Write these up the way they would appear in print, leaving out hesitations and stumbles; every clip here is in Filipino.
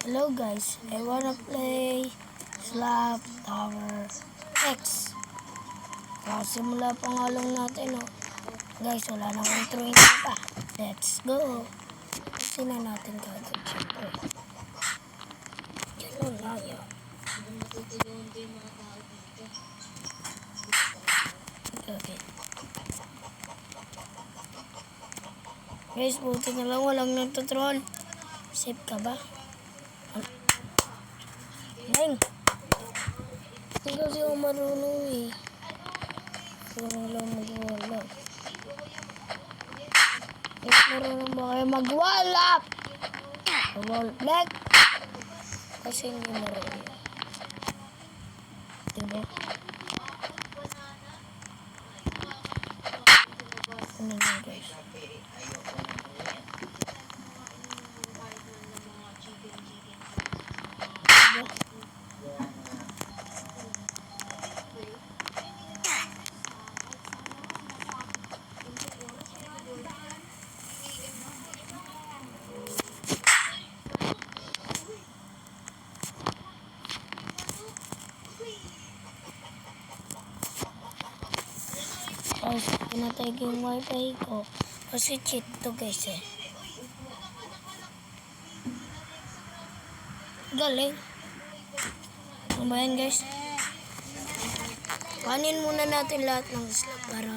Hello guys, I wanna play Slap Tower X. Simula pa nga lang natin, oh. Guys, wala nang intro pa. Let's go. Sina natin kagad, syempre. Ganun na yun. Okay. Guys, buti na lang walang nagtutroll. Safe ka ba? Neng! Hindi kasi ako marunong eh. Marunong lang magwala. Marunong ba kayo magwala? Wall black. Kasi hindi marunong. Diba? Ano nga guys? Guys, pinatay ko yung wifi ko. Kasi cheat to guys eh. Galing. Ano ba yan guys? Kanin muna natin lahat ng slap para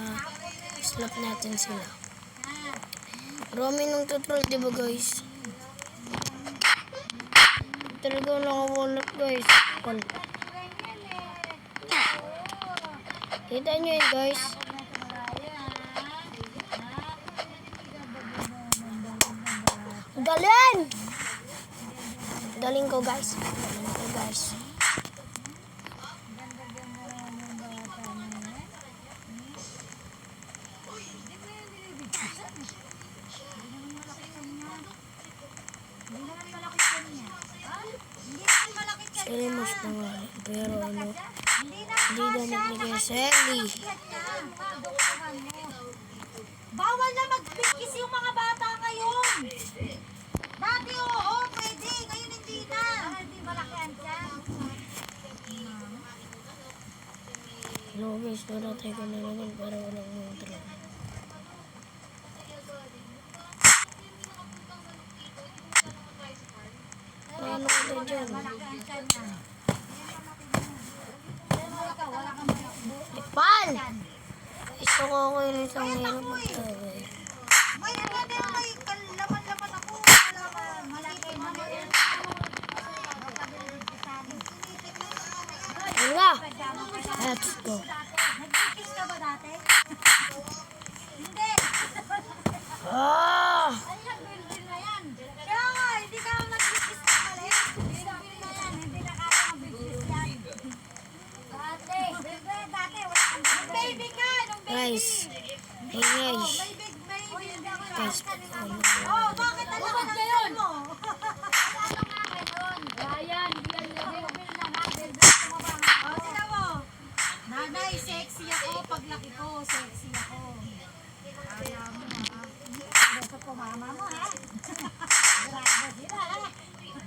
slap natin sila. Marami nung tutorial diba guys? Talaga nakawalap guys. Kita nyo yun guys. Galing! Galing ko guys. Galing ko guys. Serious na nga. Pero ano, hindi damit ni kay Sally. Bawal na mag-kiss yung mga bata ngayon. Dati oo, pwede. Ngayon hindi na. Hindi malakihan siya. Hello guys, naratay ko na naman para walang montro. Paano ko ito dyan? Ipal! Gusto ko ako yung isang hirap magtawag. May laman-laman ako. Malaki naman. Ayun nga! Let's go. Nag-kiss ka ba dati? Hindi. Ah! Ay, nag-build na yan. Kaya nga, hindi ka mag-kiss na pala. Build na yan. Hindi na kaya mag-kiss yan. Dati. Dati. Baby ka. Nung baby. Guys. Hey guys. May big ako. Guys. Oh, bakit ano ka ngayon mo? Nanay, sexy ako. Paglaki ko, sexy ako. Kaya mo ha. Gusto ko mama mo ha. Grabe sila ha.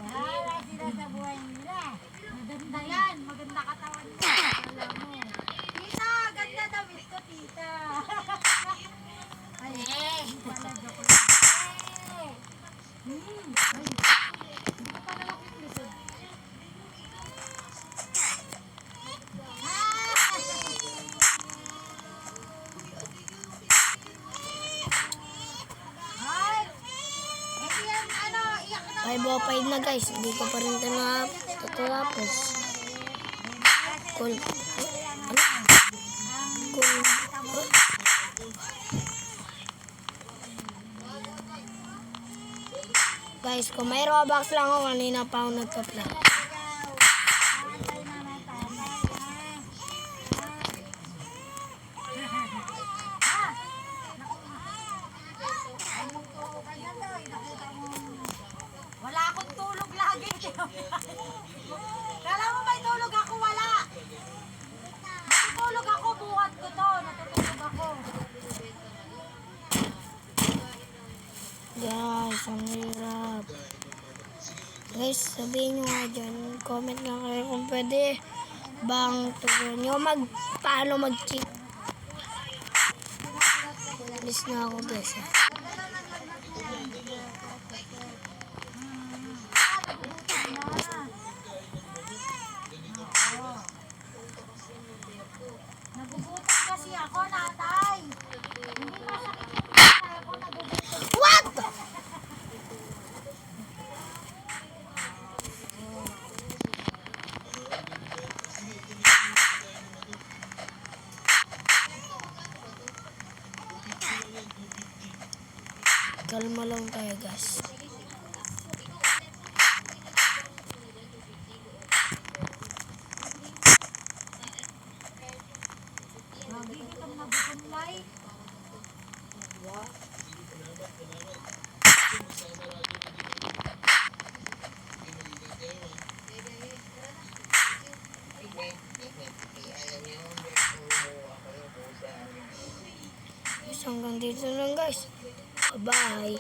Bahala sila sa buhay nila. Maganda yan. Maganda katawan mo. Alam mo. Tita, ganda damit ko tita. Ay, pala joke lang. Ay, hindi pa nalapit lisod. Ay, 5:05 na guys. Hindi ko pa rin ito na tatapos. Cool. Cool. Guys, kung may Robux lang ako, kanina pa ako nagka-play. Wala akong tulog lagi. Kala mo may tulog ako? Wala. Natutulog ako, buhat ko to. Natutulog ako. Guys, ang hirap. Guys, sabihin nyo nga dyan. Comment lang kayo kung pwede bang turuan nyo paano mag-cheat. Alis na ako guys. Nagugutom kasi ako, natay. Hindi masakit yung tatay ako, nagugutom. What? Kalma lang tayo guys. Lagi kitang nagutom, Lai. Guys, hanggang dito lang guys. Bye.